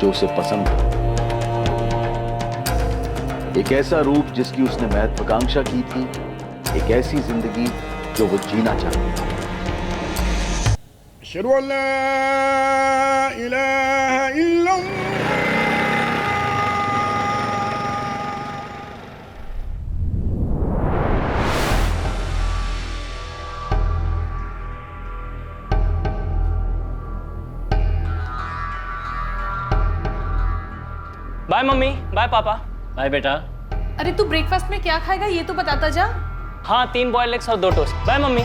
जो उसे पसंद था, एक ऐसा रूप जिसकी उसने महत्वाकांक्षा की थी, एक ऐसी जिंदगी जो वो जीना चाहती थी। अशहदु अल्ला इलाहा इल्लल्लाह। बाय मम्मी, बाय पापा। बाय बेटा। अरे तू ब्रेकफास्ट में क्या खाएगा ये तो बताता जा। हाँ, 3 बॉइल्ड एग्स और 2 टोस्ट। Bye mummy.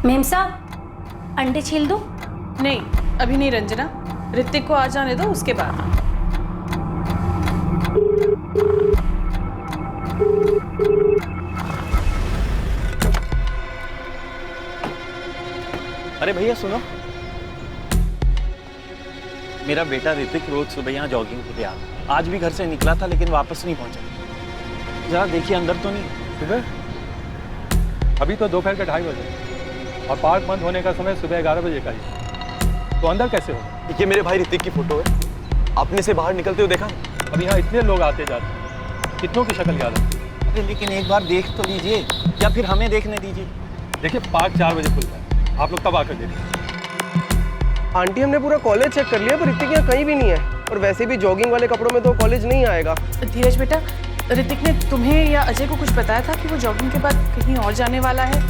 मेम साहब, अंडे छील दो। नहीं, अभी नहीं रंजना, ऋतिक को आ जाने दो, उसके बाद। अरे भैया सुनो, मेरा बेटा ऋतिक रोज सुबह यहाँ जॉगिंग के लिए आता। आज भी घर से निकला था लेकिन वापस नहीं पहुंचा। जरा देखिए अंदर तो नहीं। सुबह अभी तो दोपहर के 2:30 बजे और पार्क बंद होने का समय सुबह 11 बजे का ही, तो अंदर कैसे होगा? ये मेरे भाई ऋतिक की फोटो है। आपने से बाहर निकलते हुए देखा? अब यहाँ इतने लोग आते जाते हैं, कितनों की शक्ल याद है? अरे लेकिन एक बार देख तो लीजिए, या फिर हमें देखने दीजिए। देखिए पार्क 4 बजे खुलता है, आप लोग तब आकर देखिए। आंटी हमने पूरा कॉलेज चेक कर लिया पर ऋतिक यहाँ कहीं भी नहीं है, और वैसे भी जॉगिंग वाले कपड़ों में तो कॉलेज नहीं आएगा। धीरज बेटा, ऋतिक ने तुम्हें या अजय को कुछ बताया था कि वो जॉगिंग के बाद कहीं और जाने वाला है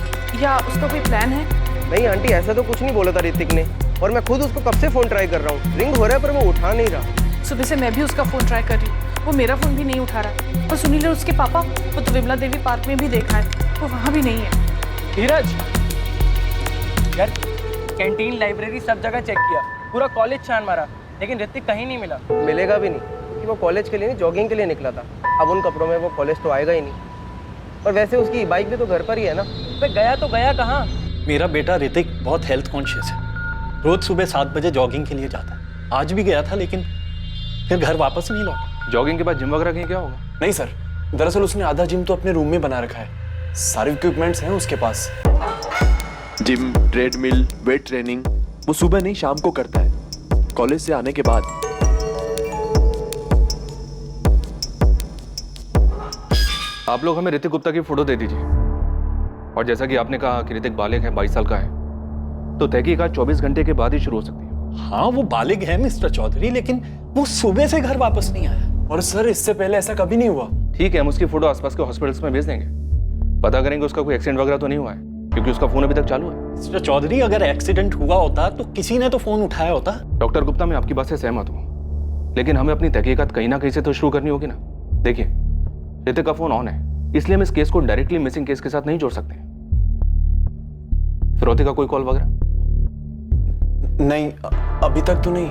या उसका कोई प्लान है? नहीं आंटी, ऐसा तो कुछ नहीं बोला था ऋतिक ने, और मैं खुद उसको कब से फोन ट्राई कर रहा हूँ। रिंग हो रहा है पर वो उठा नहीं रहा। सुबह से मैं भी उसका फोन ट्राई कर रही हूँ, वो मेरा फोन भी नहीं उठा रहा। और सुनील और उसके पापा वो तो विमला देवी पार्क में भी देखा है, वो वहाँ भी नहीं है। धीरज यार, कैंटीन, लाइब्रेरी सब जगह चेक किया, पूरा कॉलेज छान मारा, लेकिन ऋतिक कहीं नहीं मिला। मिलेगा भी नहीं, क्योंकि वो कॉलेज के लिए नहीं जॉगिंग के लिए निकला था। अब उन कपड़ों में वो कॉलेज तो आएगा ही नहीं, और वैसे उसकी बाइक भी तो घर पर ही है ना। तो गया कहाँ? मेरा बेटा ऋतिक बहुत हेल्थ कॉन्शियस है, रोज सुबह 7 बजे जॉगिंग के लिए जाता है। आज भी गया था लेकिन फिर घर वापस नहीं लौटा। जॉगिंग के बाद जिम वगैरह कहीं क्या होगा? नहीं सर, दरअसल उसने आधा जिम तो अपने रूम में बना रखा है। सारे इक्विपमेंट्स हैं उसके पास। जिम, ट्रेडमिल, वेट ट्रेनिंग वो सुबह नहीं शाम को करता है, कॉलेज से आने के बाद। आप लोग हमें ऋतिक गुप्ता की फोटो दे दीजिए, और जैसा कि आपने कहा कि ऋतिक बालिग है, 22 साल का है, तो तहकीकात 24 घंटे के बाद ही शुरू हो सकती है। हाँ वो बालिग है मिस्टर चौधरी, लेकिन वो सुबह से घर वापस नहीं आया। और सर इससे पहले ऐसा कभी नहीं हुआ। ठीक है, हम उसकी फोटो आसपास के हॉस्पिटल्स में भेज देंगे, पता करेंगे उसका कोई एक्सीडेंट वगैरह तो नहीं हुआ है, क्योंकि उसका फोन अभी तक चालू है। मिस्टर चौधरी, अगर एक्सीडेंट हुआ होता तो किसी ने तो फोन उठाया होता। डॉक्टर गुप्ता, मैं आपकी बात से सहमत हूँ, लेकिन हमें अपनी तहकीकात कहीं ना कहीं से तो शुरू करनी होगी ना। देखिए, ऋतिक का फोन ऑन है, इसलिए हम इस केस को डायरेक्टली मिसिंग केस के साथ नहीं जोड़ सकते। फिरौती का कोई कॉल वगैरह? नहीं, अभी तक तो नहीं।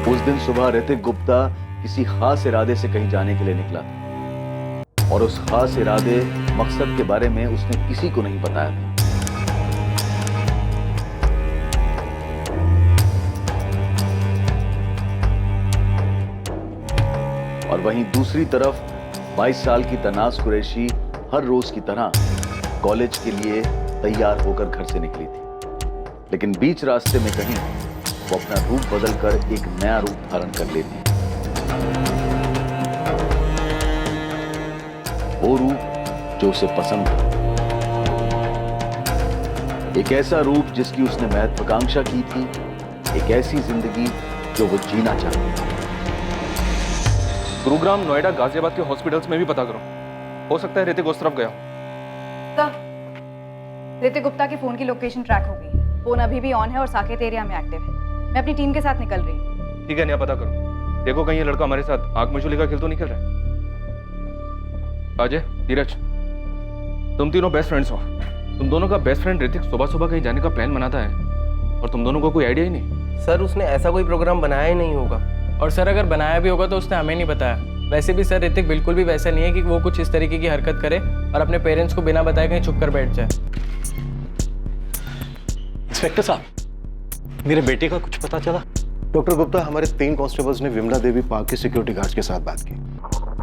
उस दिन सुबह ऋतिक गुप्ता किसी खास इरादे से कहीं जाने के लिए निकला था, और उस खास इरादे, मकसद के बारे में उसने किसी को नहीं बताया था। और वहीं दूसरी तरफ 22 साल की तनाज कुरैशी हर रोज की तरह कॉलेज के लिए तैयार होकर घर से निकली थी, लेकिन बीच रास्ते में कहीं वो अपना रूप बदलकर एक नया रूप धारण कर लेती। वो रूप जो उसे पसंद था, एक ऐसा रूप जिसकी उसने महत्वाकांक्षा की थी, एक ऐसी जिंदगी जो वो जीना चाहती थी। गुरुग्राम, नोएडा, गाजियाबाद के हॉस्पिटल्स में भी पता करो, हो सकता है ऋतिक उस तरफ गया हो। ऋतिक गुप्ता के फोन की लोकेशन ट्रैक हो गई है। फोन अभी भी ऑन है और साकेत एरिया में एक्टिव है। मैं अपनी टीम के साथ निकल रही हूँ। ठीक है, नहीं पता करो, देखो कहीं ये लड़का हमारे साथ आंख मिचौली का खेल तो नहीं खेल रहा है। अजय, धीरज, तुम तीनों बेस्ट फ्रेंड्स हो। तुम दोनों का बेस्ट फ्रेंड ऋतिक सुबह सुबह कहीं जाने का प्लान बनाता है और तुम दोनों को कोई आइडिया ही नहीं। सर उसने ऐसा कोई प्रोग्राम बनाया ही नहीं होगा। और सर अगर बनाया भी होगा तो उसने हमें नहीं बताया। वैसे भी सर ऋतिक बिल्कुल भी वैसा नहीं है कि वो कुछ इस तरीके की हरकत करे और अपने पेरेंट्स को बिना बताए कहीं छुप कर बैठ जाए। इंस्पेक्टर साहब, मेरे बेटे का कुछ पता चला? डॉक्टर गुप्ता, हमारे 3 कांस्टेबल्स ने विमला देवी पार्क के सिक्योरिटी गार्ड्स के साथ बात की।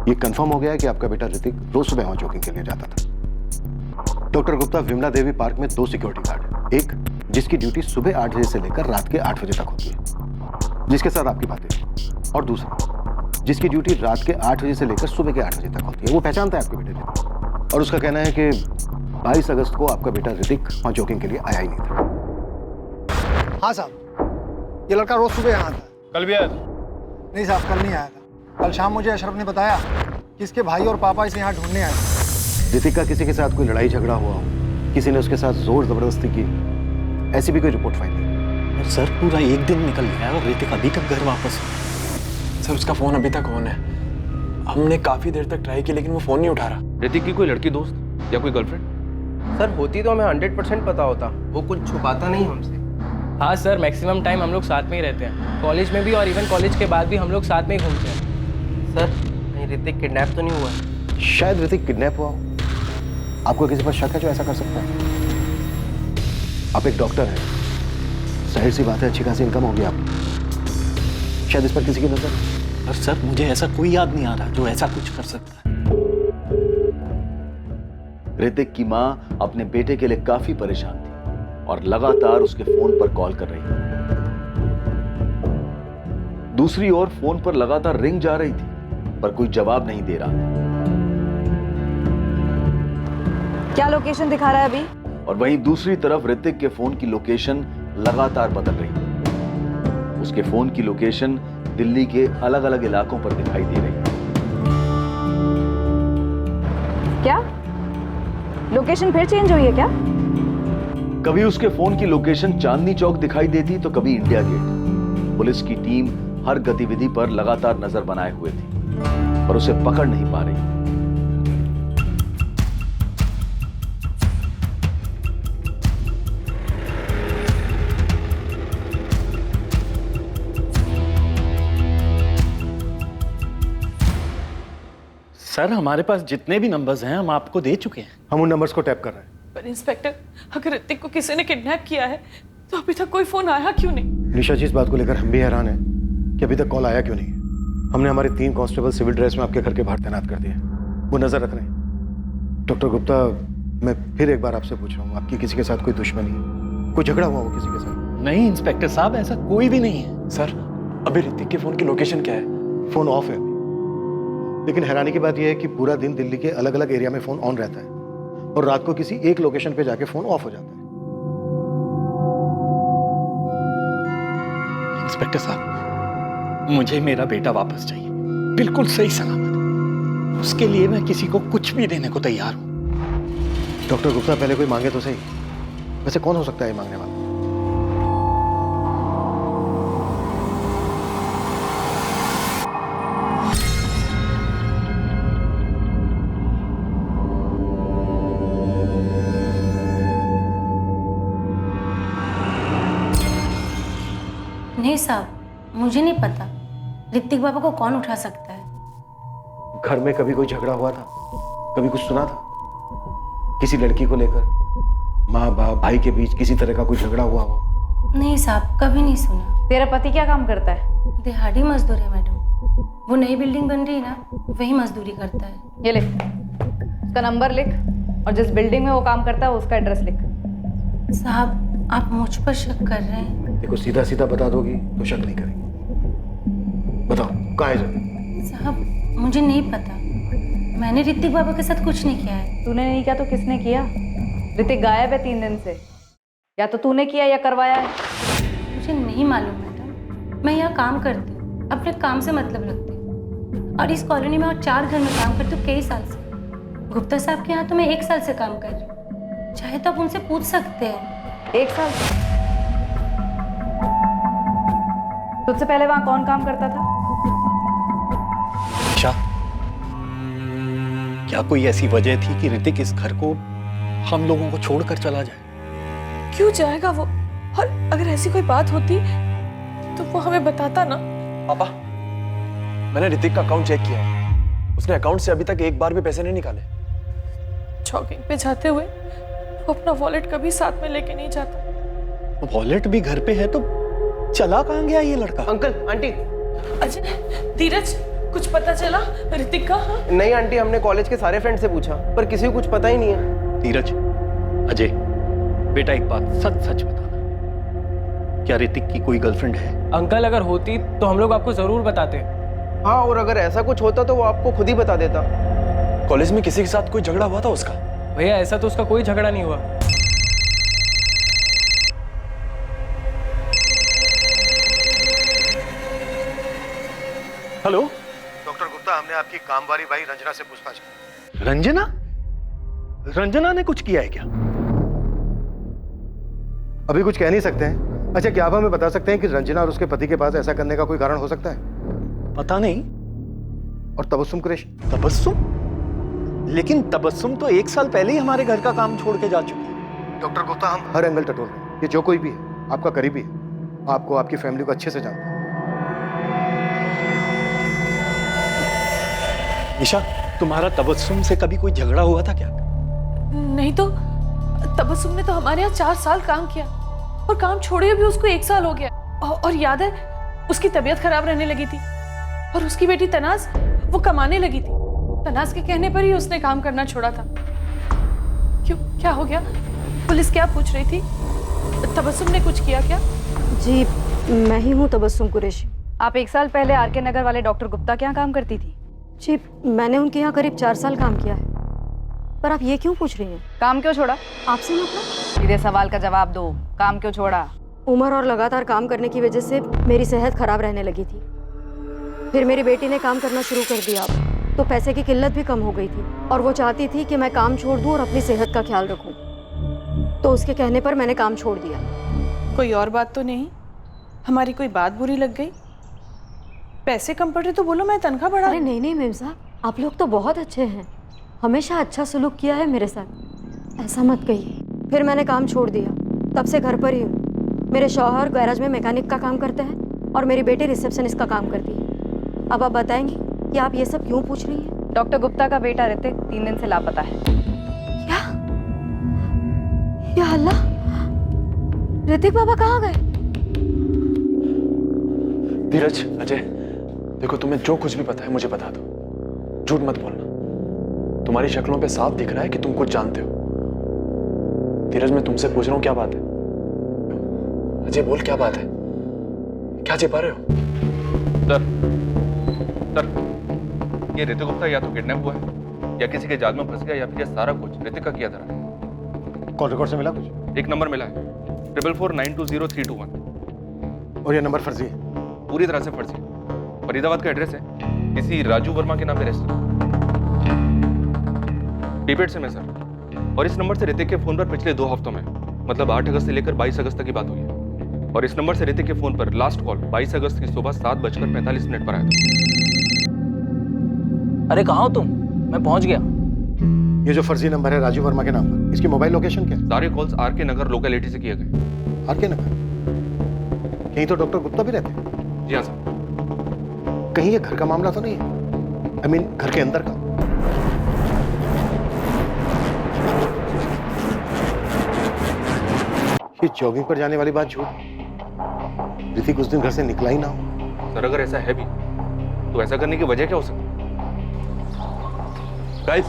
ये कंफर्म हो गया है कि आपका बेटा ऋतिक रोज सुबह वहां जॉगिंग के लिए जाता था। डॉक्टर गुप्ता, विमला देवी पार्क में 2 सिक्योरिटी गार्ड हैं। एक जिसकी ड्यूटी सुबह 8 बजे से लेकर रात के 8 बजे तक होती है, जिसके साथ आपकी बातें हैं, और दूसरा जिसकी ड्यूटी रात के 8 बजे से लेकर सुबह के 8 बजे तक होती है। वो पहचानता है आपके बेटे को और उसका कहना है कि 22 अगस्त को आपका बेटा ऋतिक वहां जॉगिंग के लिए आया ही नहीं था। हाँ साहब, ये लड़का रोज सुबह यहाँ आता है। कल भी आया था? नहीं साहब, कल नहीं आया था। कल शाम मुझे अशरफ ने बताया कि इसके भाई और पापा इसे यहाँ ढूंढने आए। ऋतिक का किसी के साथ कोई लड़ाई झगड़ा हुआ हो, किसी ने उसके साथ जोर जबरदस्ती की, ऐसी भी कोई रिपोर्ट फाइल नहीं। और सर पूरा एक दिन निकल गया और ऋतिक अभी तक घर वापस। सर उसका फोन अभी तक ऑन है। हमने काफी देर तक ट्राई की लेकिन वो फोन नहीं उठा रहा। ऋतिक की कोई लड़की दोस्त या कोई गर्लफ्रेंड? सर होती तो हमें 100% पता होता। वो कुछ छुपाता नहीं हमसे। हाँ सर, मैक्सिमम टाइम हम लोग साथ में ही रहते हैं। कॉलेज में भी और इवन कॉलेज के बाद भी हम लोग साथ में ही घूमते हैं। सर कहीं ऋतिक किडनैप तो नहीं हुआ है? शायद ऋतिक किडनैप हुआ हो। आपको किसी पर शक है जो ऐसा कर सकता है? आप एक डॉक्टर हैं, जाहिर सी बात है अच्छी खासी इनकम होगी आपकी। शायद इस पर किसी की नजर है। और सर मुझे ऐसा कोई याद नहीं आ रहा जो ऐसा कुछ कर सकता है। ऋतिक की मां अपने बेटे के लिए काफी परेशान थी और लगातार उसके फोन पर कॉल कर रही थी। दूसरी ओर फोन पर लगातार रिंग जा रही थी पर कोई जवाब नहीं दे रहा था। क्या लोकेशन दिखा रहा है अभी? और वहीं दूसरी तरफ ऋतिक के फोन की लोकेशन लगातार बदल रही थी। उसके फोन की लोकेशन दिल्ली के अलग अलग इलाकों पर दिखाई दे रही थी। क्या लोकेशन फिर चेंज हुई है क्या? कभी उसके फोन की लोकेशन चांदनी चौक दिखाई देती तो कभी इंडिया गेट। पुलिस की टीम हर गतिविधि पर लगातार नजर बनाए हुए थी पर उसे पकड़ नहीं पा रही। सर हमारे पास जितने भी नंबर्स हैं हम आपको दे चुके हैं। हम उन नंबर्स को टैप कर रहे हैं। पर इंस्पेक्टर, अगर ऋतिक को किसी ने किडनैप किया है तो अभी तक कोई फोन आया क्यों नहीं? निशा जी, इस बात को लेकर हम भी हैरान हैं कि अभी तक कॉल आया क्यों नहीं। हमने हमारे 3 कांस्टेबल सिविल ड्रेस में आपके घर के बाहर तैनात कर दिए, वो नजर रख रहे हैं। डॉक्टर गुप्ता, मैं फिर एक बार आपसे पूछ रहा हूँ, आपकी किसी के साथ कोई दुश्मनी, कोई झगड़ा हुआ हो किसी के साथ? नहीं इंस्पेक्टर साहब, ऐसा कोई भी नहीं है। सर अभी ऋतिक के फोन की लोकेशन क्या है? फोन ऑफ है अभी। लेकिन हैरानी की बात यह है कि पूरा दिन दिल्ली के अलग अलग एरिया में फोन ऑन रहता है और रात को किसी एक लोकेशन पे जाके फोन ऑफ हो जाता है। इंस्पेक्टर साहब, मुझे मेरा बेटा वापस चाहिए, बिल्कुल सही सलामत। उसके लिए मैं किसी को कुछ भी देने को तैयार हूं। डॉक्टर गुप्ता, पहले कोई मांगे तो सही। वैसे कौन हो सकता है ये मांगने वाला? नहीं साहब, मुझे नहीं पता ऋतिक बाबा को कौन उठा सकता है। घर में कभी कोई झगड़ा हुआ था? कभी कुछ सुना था किसी लड़की को लेकर? माँ बाप भाई के बीच किसी तरह का कोई झगड़ा हुआ हो? नहीं साहब, कभी नहीं सुना। तेरा पति क्या काम करता है? दिहाड़ी मजदूर है मैडम। वो नई बिल्डिंग बन रही है ना, वही मजदूरी करता है। ये लिख, उसका नंबर लिख और जिस बिल्डिंग में वो काम करता है उसका एड्रेस लिख। साहब आप मुझ पर शक कर रहे हैं? देखो, सीधा सीधा बता दोगी तो शक नहीं करेंगे। बताओ कहाँ है जल्दी? साहब मुझे नहीं पता, मैंने ऋतिक बाबा के साथ कुछ नहीं किया है। तूने नहीं किया तो किसने किया? ऋतिक गायब है 3 दिन से। या तो तूने किया या करवाया है। मुझे नहीं मालूम मैडम, मैं यहाँ काम करती हूँ, अपने काम से मतलब रखती हूँ और इस कॉलोनी में और 4 घर में काम करती हूँ कई साल से। गुप्ता साहब के यहाँ तो मैं 1 साल से काम कर रही हूँ, चाहे तो आप उनसे पूछ सकते हैं। 1 साल? तुझसे पहले वहां कौन काम करता था? निशा, क्या कोई ऐसी वजह थी कि ऋतिक इस घर को हम लोगों को छोड़कर चला जाए? क्यों जाएगा वो? और अगर ऐसी कोई बात होती तो वो हमें बताता ना। पापा, मैंने ऋतिक का अकाउंट चेक किया है। उसने अकाउंट से अभी तक एक बार भी पैसे नहीं निकाले। जॉगिंग पे जाते हुए वो अपना वॉलेट कभी साथ में लेके नहीं जाता। वॉलेट भी घर पे है तो चला कहाँ गया ये लड़का? Uncle, aunty. अजय, धीरज, कुछ पता चला ऋतिक का? हाँ? नहीं आंटी, हमने कॉलेज के सारे फ्रेंड से पूछा पर किसी को कुछ पता ही नहीं है। धीरज, अजय, बेटा एक बात सच सच बताना, क्या ऋतिक की कोई गर्लफ्रेंड है? अंकल अगर होती तो हम लोग आपको जरूर बताते। हाँ, और अगर ऐसा कुछ होता तो वो आपको खुद ही बता देता। कॉलेज में किसी के साथ कोई झगड़ा हुआ था उसका? भैया ऐसा तो उसका कोई झगड़ा नहीं हुआ। हेलो डॉक्टर गुप्ता, हमने आपकी कामवाली भाई रंजना से पूछताछ की। रंजना? रंजना ने कुछ किया है क्या? अभी कुछ कह नहीं सकते हैं। अच्छा, क्या आप हमें बता सकते हैं कि रंजना और उसके पति के पास ऐसा करने का कोई कारण हो सकता है? पता नहीं। और तबस्सुम कुरैशी? तबस्सुम? लेकिन तबस्सुम तो 1 साल पहले ही हमारे घर का काम छोड़ के जा चुकी है। डॉक्टर गुप्ता, हम हर एंगल टटोल रहे हैं। ये जो कोई भी है आपका करीबी है, आपको आपकी फैमिली को अच्छे से जानता है। निशा, तुम्हारा तबस्सुम से कभी कोई झगड़ा हुआ था क्या? नहीं तो तबस्सुम ने तो हमारे यहाँ 4 साल काम किया और काम छोड़े भी उसको 1 साल हो गया। और याद है, उसकी तबीयत खराब रहने लगी थी और उसकी बेटी तनाज वो कमाने लगी थी। तनाज के कहने पर ही उसने काम करना छोड़ा था। क्यों, क्या हो गया? पुलिस क्या पूछ रही थी? तबस्सुम ने कुछ किया क्या? जी, मैं ही हूँ तबस्सुम कुरैशी। आप 1 साल पहले आरके नगर वाले डॉक्टर गुप्ता के यहाँ काम करती थी? जी, मैंने उनके यहाँ करीब 4 साल काम किया है। पर आप ये क्यों पूछ रही हैं? काम क्यों छोड़ा? आपसे मतलब? सीधे सवाल का जवाब दो, काम क्यों छोड़ा? उम्र और लगातार काम करने की वजह से मेरी सेहत खराब रहने लगी थी। फिर मेरी बेटी ने काम करना शुरू कर दिया, तो पैसे की किल्लत भी कम हो गई थी और वो चाहती थी कि मैं काम छोड़ दूं और अपनी सेहत का ख्याल रखूं। तो उसके कहने पर मैंने काम छोड़ दिया। कोई और बात तो नहीं? हमारी कोई बात बुरी लग गई? पैसे कम पड़ रहे तो बोलो, मैं तनख्वाह बढ़ा। अरे नहीं नहीं मेम साहब, आप लोग तो बहुत अच्छे हैं, हमेशा अच्छा सलूक किया है मेरे साथ, ऐसा मत कहिए। फिर मैंने काम छोड़ दिया, तब से घर पर ही हूँ। मेरे शौहर गैराज में मैकेनिक का काम करते हैं और मेरी बेटी रिसेप्शनिस्ट का काम करती है। अब आप बताएंगी कि आप ये सब क्यों पूछ रही हैं? डॉक्टर गुप्ता का बेटा ऋतिक 3 दिन से लापता है। क्या? या अल्लाह, ऋतिक बाबा कहाँ गए? धीरज, अजय, देखो तुम्हें जो कुछ भी पता है मुझे बता दो, झूठ मत बोलना। तुम्हारी शक्लों पे साफ दिख रहा है कि तुम कुछ जानते हो। धीरज, मैं तुमसे पूछ रहा हूँ, क्या बात है? अजय बोल, क्या बात है? क्या छिपा रहे हो? सर, ये ऋतिक गुप्ता या तो किडनैप हुआ है या किसी के जाल में फंस गया या फिर ये सारा कुछ ऋतिक का किया था। कॉल रिकॉर्ड से मिला कुछ? एक नंबर मिला है, 444920 और ये नंबर फर्जी है? पूरी तरह से फर्जी। फरीदाबाद का एड्रेस है, किसी राजू वर्मा के नाम पे रेस्टोरेंट, पीपेट से मैं सर। और इस नंबर से ऋतिक के फोन पर पिछले 2 हफ्तों में, मतलब 8 अगस्त से लेकर 22 अगस्त तक की बात हुई है। और इस नंबर से ऋतिक के फोन पर लास्ट कॉल 22 अगस्त की सुबह 7:45 पर आया था। अरे कहाँ हो तुम? मैं पहुंच गया। ये जो फर्जी नंबर है राजू वर्मा के नाम पर, इसकी मोबाइल लोकेशन क्या है? सारे कॉल्स आरके नगर लोकेलिटी से किए गए। आरके नगर? कहीं तो डॉक्टर गुप्ता भी रहते हैं? जी हाँ सर। कहीं ये घर का मामला तो नहीं है? आई मीन घर के अंदर का? ये जॉगिंग पर जाने वाली बात झूठ। ऋतिक उस दिन घर से निकला ही ना हो। सर अगर ऐसा है भी तो ऐसा करने की वजह क्या हो सकती है? गाइस,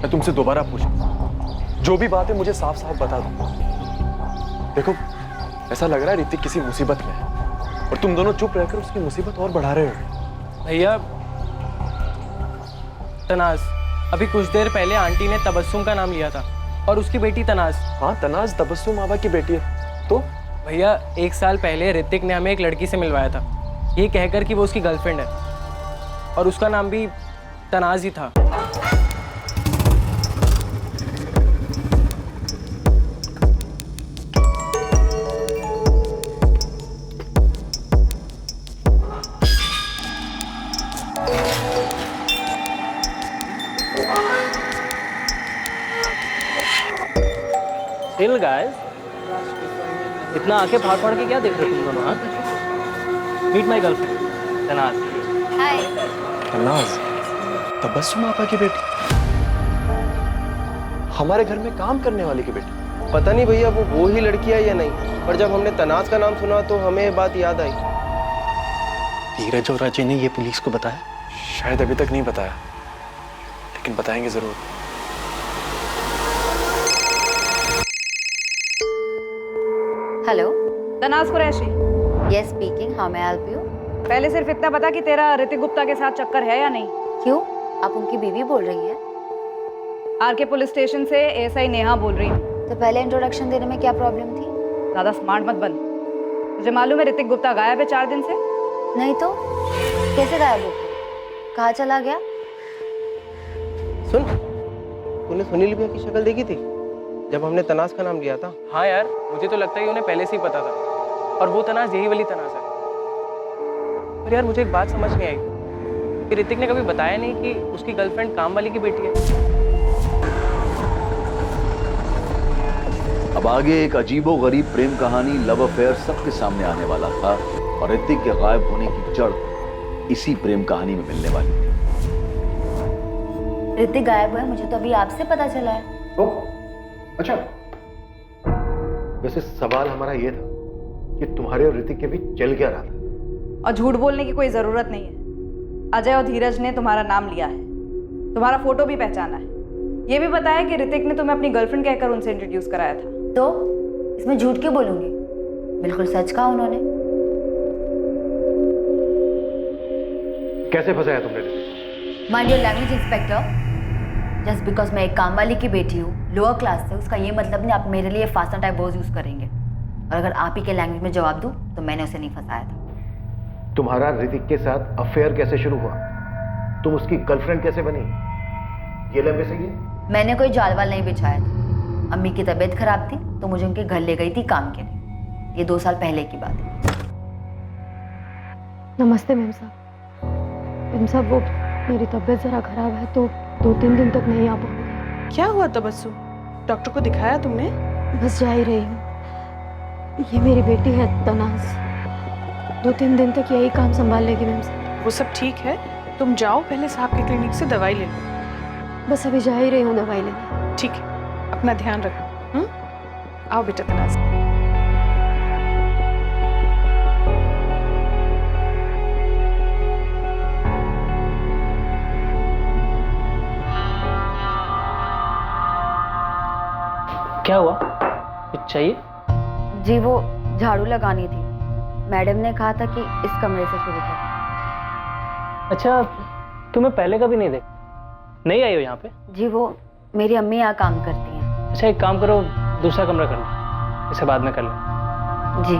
मैं तुमसे दोबारा पूछूं, जो भी बात है मुझे साफ साफ बता दो। देखो, ऐसा लग रहा है ऋतिक किसी मुसीबत में है और तुम दोनों चुप रहकर उसकी मुसीबत और बढ़ा रहे हो। भैया तनाज, अभी कुछ देर पहले आंटी ने तबस्सुम का नाम लिया था और उसकी बेटी तनाज। हाँ, तनाज तबस्सुम आबा की बेटी है। तो भैया 1 साल पहले ऋतिक ने हमें एक लड़की से मिलवाया था, ये कहकर कि वो उसकी गर्लफ्रेंड है और उसका नाम भी तनाज ही था। चिल गाइस, इतना आंखें फाड़ फाड़ के क्या देख रहे हो तुम दोनों? हाँ, मीट माय गर्लफ्रेंड तनाज। हाय। तन्नाज, तबस्सुम आपा की बेटी, हमारे घर में काम करने वाले की बेटी। पता नहीं भैया वो ही लड़की है या नहीं, पर जब हमने तनाज का नाम सुना तो हमें ये बात याद आई। धीरज और अजय ने ये पुलिस को बताया? शायद अभी तक नहीं बताया, लेकिन बताएंगे जरूर। Hello, Tanaz Qureshi. Yes speaking, how may I help you? पहले सिर्फ इतना बता कि तेरा ऋतिक गुप्ता के साथ चक्कर है या नहीं। क्यों, आप उनकी बीवी बोल रही हैं? आरके पुलिस स्टेशन से एसआई नेहा बोल रही हूँ। तो पहले इंट्रोडक्शन देने में क्या प्रॉब्लम थी? ज्यादा स्मार्ट मत बन। तुझे मालूम है ऋतिक गुप्ता गायब है 4 दिन से? नहीं तो कैसे गायब हो गया? कहाँ चला गया? सुन, तूने सुनील भैया की शक्ल देखी थी जब हमने तनाज का नाम लिया था? हाँ यार, मुझे तो लगता है कि उन्हें पहले से ही पता था, और वो तनाज यही वाली तनाज है। पर यार मुझे एक बात समझ नहीं आई कि ऋतिक ने कभी बताया नहीं कि उसकी गर्लफ्रेंड काम वाली की बेटी है। अब आगे एक अजीबोगरीब प्रेम कहानी, लव अफेयर सबके सामने आने वाला था, और ऋतिक के गायब होने की जड़ इसी प्रेम कहानी में मिलने वाली थी। ऋतिक गायब हुआ है, मुझे तो अभी आपसे पता चला है। ओ, अच्छा। वैसे सवाल हमारा ये था कि तुम्हारे और ऋतिक के बीच चल क्या रहा था? और झूठ बोलने की कोई जरूरत नहीं है। अजय और धीरज ने तुम्हारा नाम लिया है, तुम्हारा फोटो भी पहचाना है, ये भी बताया कि ऋतिक ने तुम्हें अपनी गर्लफ्रेंड कहकर उनसे इंट्रोड्यूस कराया था। तो इसमें झूठ क्यों बोलूंगी? बिल्कुल सच कहा उन्होंने। कैसे फंसाया तुमने Hrithik? Mind your language inspector. Just because मैं एक काम वाली की बेटी हूँ, लोअर क्लास से, उसका ये मतलब नहीं आप मेरे लिए फास्ट टाइप वर्ड्स यूज करेंगे। और अगर आप ही के लैंग्वेज में जवाब दूं तो मैंने उसे नहीं फंसाया था। तुम्हारा ऋतिक के साथ अफेयर कैसे शुरू हुआ? तुम उसकी गर्लफ्रेंड कैसे बनी? ये लंबे सही है? मैंने कोई जालवाल नहीं बिछाया था। अम्मी की तबीयत खराब थी तो मुझे उनके घर ले गई थी काम के लिए। ये 2 साल पहले की बात है। नमस्ते मैम साहब। मैम साहब, वो मेरी तबीयत ज़रा ख़राब है तो 2-3 दिन तक नहीं आ पाऊँगी। क्या हुआ तबस्सुम? डॉक्टर को दिखाया तुमने? बस जा ही रही हूँ। ये मेरी बेटी है तनाज, 2-3 दिन तक यही काम संभाल लेगी मैम साहब। वो सब ठीक है, तुम जाओ पहले साहब के क्लिनिक से दवाई ले लो। बस अभी जा ही रही हूँ दवाई लेने। ठीक है, अपना ध्यान रखो। आओ बेटा तनाज। क्या हुआ, कुछ चाहिए? जी वो झाड़ू लगानी थी, मैडम ने कहा था कि इस कमरे से शुरू कर। अच्छा, तुम्हें पहले कभी नहीं देखा? नहीं आई हो यहाँ पे? जी वो मेरी अम्मी यहाँ काम करती हैं। अच्छा एक काम करो, दूसरा कमरा कर लो, इसे बाद में कर लो। जी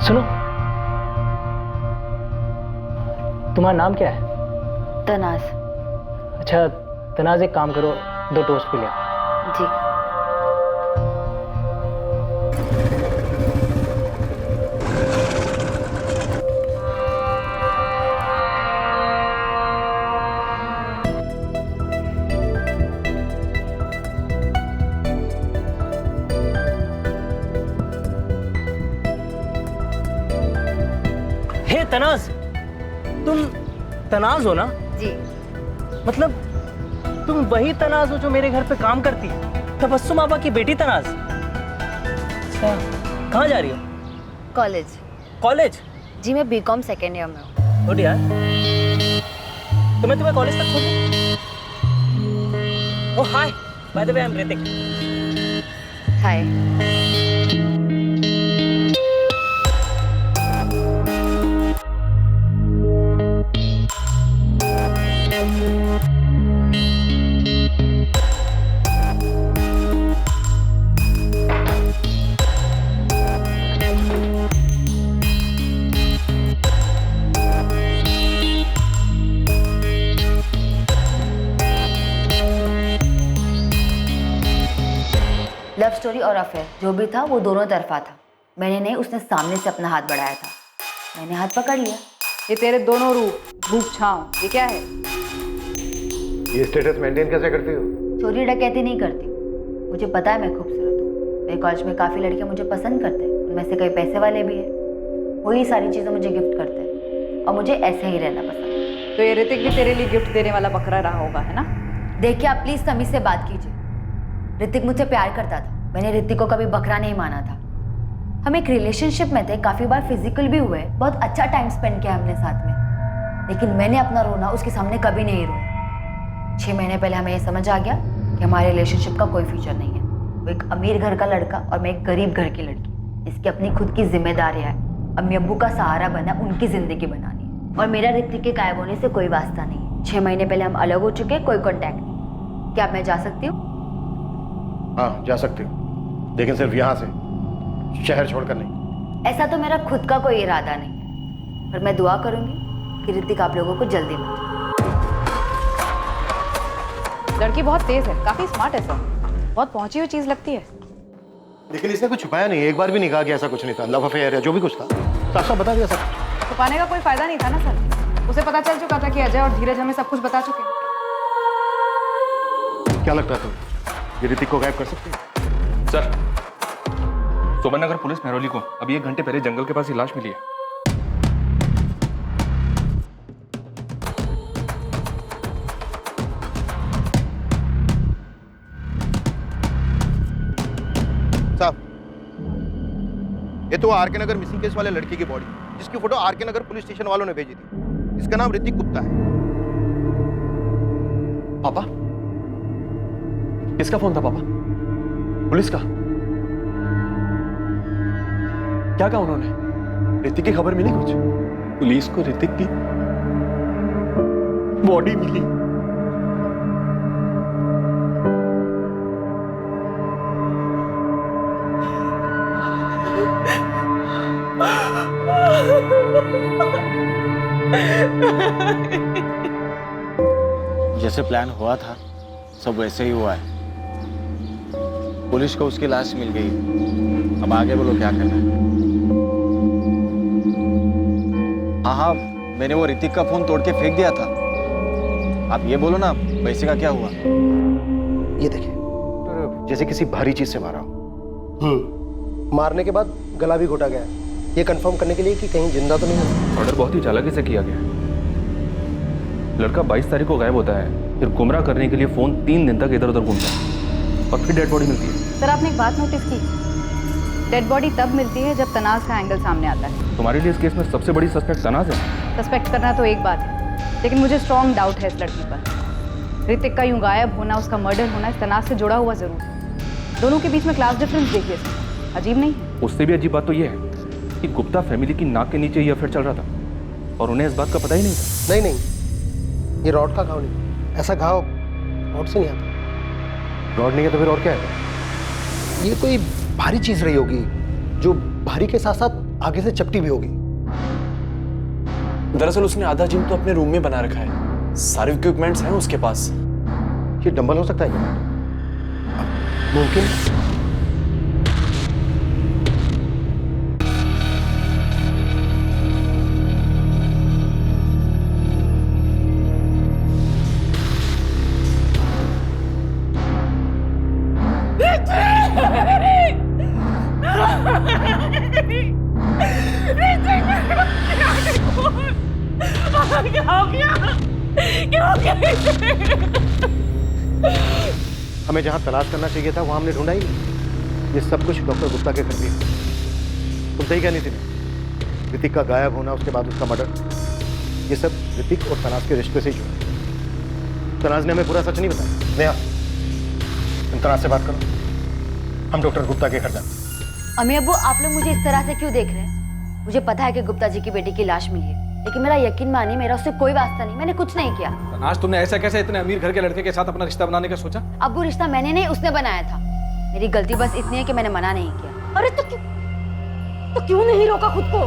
सुनो, तुम्हारा नाम क्या है? तनाज। अच्छा तनाज, एक काम करो, 2 टोस्ट पी लिया। जी हे तनाज, तुम तनाज हो ना? जी। मतलब तुम वही तनाज हो जो मेरे घर पे काम करती है, तबस्सुम आपा की बेटी तनाज। अच्छा, कहाँ जा रही हो? कॉलेज। कॉलेज? जी मैं बीकॉम सेकेंड ईयर में हूँ। गुड यार, तो मैं तुम्हें कॉलेज तक छोड़ दूँ? Oh hi, by the way I am Hrithik. Hi. Love story और अफेयर जो भी था वो दोनों तरफा था। मैंने नहीं, उसने सामने से अपना हाथ बढ़ाया था, मैंने हाथ पकड़ लिया। ये तेरे दोनों रूप धूप छांव, ये क्या है? ये स्टेटस मेंटेन कैसे करती हो? चोरी डकैती नहीं करती। मुझे पता है मैं खूबसूरत हूँ। मेरे कॉलेज में काफ़ी लड़के मुझे पसंद करते हैं, उनमें से कई पैसे वाले भी हैं। वही सारी चीज़ें मुझे गिफ्ट करते हैं और मुझे ऐसे ही रहना पसंद है। तो ये ऋतिक भी तेरे लिए गिफ्ट देने वाला बकरा रहा होगा, है ना? देखिए, आप प्लीज़ समीर से बात कीजिए। ऋतिक मुझसे प्यार करता था, मैंने ऋतिक को कभी बकरा नहीं माना था। हम एक रिलेशनशिप में थे, काफ़ी बार फिजिकल भी हुए, बहुत अच्छा टाइम स्पेंड किया हमने साथ में, लेकिन मैंने अपना रोना उसके सामने कभी नहीं रोया। 6 महीने पहले हमें ये समझ आ गया कि हमारे रिलेशनशिप का कोई फ्यूचर नहीं है। वो एक अमीर घर का लड़का और मैं एक गरीब घर की लड़की। इसकी अपनी खुद की जिम्मेदारियाँ है। अम्मी अब्बू का सहारा बना उनकी ज़िंदगी बनानी है, और मेरा ऋतिक के गायब होने से कोई वास्ता नहीं है। 6 महीने पहले हम अलग हो चुके, कोई कॉन्टैक्ट नहीं। क्या मैं जा सकती हूँ? हाँ, जा सकती हो, लेकिन सिर्फ यहाँ से, शहर छोड़कर नहीं। ऐसा तो मेरा खुद का कोई इरादा नहीं है, पर मैं दुआ करूंगी कि ऋतिक आप लोगों को जल्दी मिल जाए। लड़की बहुत तेज है, काफी स्मार्ट है सर, बहुत पहुंची हुई चीज लगती है। लेकिन इसने कुछ छुपाया नहीं, एक बार भी नहीं कहा कि ऐसा कुछ नहीं था, लव अफेयर है, जो भी कुछ था साफ साफ बता दिया सब। छुपाने का कोई फायदा नहीं था ना सर, उसे पता चल चुका था कि अजय और धीरज हमें सब कुछ बता चुके हैं। क्या लगता है तुम्हें, ये ऋतिक को गायब कर सकती है? सर, सोबन नगर पुलिस मेहरौली को अभी 1 घंटे पहले जंगल के पास ये लाश मिली है। साहब, ये तो आर के नगर मिसिंग केस वाले लड़के की बॉडी, जिसकी फोटो आर के नगर पुलिस स्टेशन वालों ने भेजी थी। इसका नाम ऋतिक गुप्ता है। पापा, किसका फोन था पापा? पुलिस का? क्या कहा उन्होंने? ऋतिक की खबर मिली कुछ? पुलिस को ऋतिक की बॉडी मिली। जैसे प्लान हुआ था सब वैसे ही हुआ है। पुलिस को उसकी लाश मिल गई, अब आगे बोलो क्या करना है। हाँ, मैंने वो ऋतिक का फोन तोड़ के फेंक दिया था। आप ये बोलो ना, पैसे का क्या हुआ? ये देखिए, जैसे किसी भारी चीज से मारा हो। मारने के बाद गला भी घोटा गया, ये कंफर्म करने के लिए कि कहीं जिंदा तो नहीं है। ऑर्डर बहुत ही चालाकी से किया गया है। लड़का 22 तारीख को गायब होता है, फिर गुमराह करने के लिए फोन 3 दिन तक इधर उधर घूमता है, और फिर डेड बॉडी मिलती है। सर, आपने एक बात नोटिस की, डेड बॉडी तब मिलती है जब तनाज का एंगल सामने आता है। तुम्हारे लिए इस केस में सबसे बड़ी सस्पेक्ट तनाज है। सस्पेक्ट करना तो एक बात है, लेकिन मुझे स्ट्रॉन्ग डाउट है इस लड़की पर। ऋतिक का यूं गायब होना, उसका मर्डर होना इस तनाज से जुड़ा हुआ जरूर है। दोनों के बीच में क्लास डिफरेंस देखिए, अजीब नहीं है? उससे भी अजीब बात तो ये है कि गुप्ता फैमिली की नाक के नीचे ये अफेयर चल रहा था, और उन्हें इस बात का पता ही नहीं था। नहीं, ये रॉड का घाव नहीं, ऐसा घाव रॉड से नहीं आता। रॉड नहीं है तो फिर और क्या है? ये कोई भारी चीज रही होगी, जो भारी के साथ साथ आगे से चपटी भी होगी। दरअसल उसने आधा जिम तो अपने रूम में बना रखा है, सारे इक्विपमेंट्स हैं उसके पास। ये डंबल हो सकता है? मुमकिन। हमें जहां तलाश करना चाहिए था वहां हमने ढूंढा ही नहीं। ये सब कुछ डॉक्टर गुप्ता के घर में। तुम सही कहनी थी, ऋतिक का गायब होना, उसके बाद उसका मर्डर, ये सब ऋतिक और तनाज के रिश्ते से ही जुड़ा। तनाज ने हमें पूरा सच नहीं बताया। नेहा, तुम तनाज से बात करो, हम डॉक्टर गुप्ता के घर जाते। अम्मी अब्बू, आप लोग मुझे इस तरह से क्यों देख रहे हैं? मुझे पता है कि गुप्ता जी की बेटी की लाश मिली है, लेकिन मेरा यकीन मानिए, मेरा उससे कोई वास्ता नहीं, मैंने कुछ नहीं किया। आज तुमने ऐसा कैसे इतने अमीर घर के लड़के के साथ अपना रिश्ता बनाने का सोचा? अब्बू, रिश्ता मैंने नहीं, उसने बनाया था। मेरी गलती बस इतनी है कि मैंने मना नहीं किया। अरे तो क्यों नहीं रोका खुद को?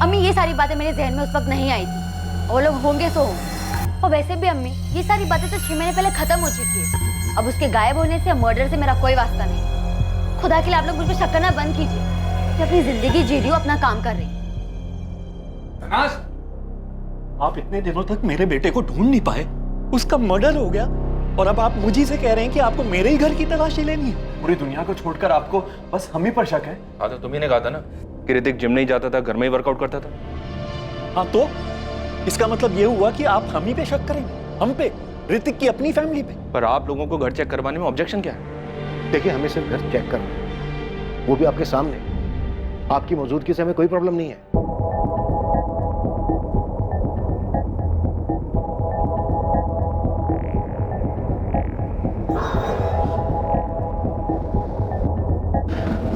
अम्मी, ये सारी बातें मेरे जहन में उस वक्त नहीं आई थी। वो लोग होंगे सो होंगे, और वैसे भी अम्मी, ये सारी बातें तो 6 महीने पहले खत्म हो चुकी है। अब उसके गायब होने से, मर्डर से मेरा कोई वास्ता नहीं। खुदा के लिए आप लोग मुझ पर शक करना बंद कीजिए। मैं अपनी जिंदगी जी रही हूँ, अपना काम कर रही हूँ। आप इतने दिनों तक मेरे बेटे को ढूंढ नहीं पाए, उसका मर्डर हो गया और अब आप मुझे से कह रहे हैं कि आपको मेरे ही घर की तलाशी लेनी है। पूरी दुनिया को छोड़कर आपको बस हम ही पर शक है। हाँ तो तुम्ही ने कहा था ना कि ऋतिक जिम नहीं जाता था, घर में ही वर्कआउट करता था। हाँ तो इसका मतलब ये हुआ कि आप हम ही पे शक करेंगे, हम पे, ऋतिक की अपनी फैमिली पे। पर आप लोगों को घर चेक करवाने में ऑब्जेक्शन क्या है? देखिए, हमें सिर्फ घर चेक करना है, वो भी आपके सामने। आपकी मौजूदगी से हमें कोई प्रॉब्लम नहीं है।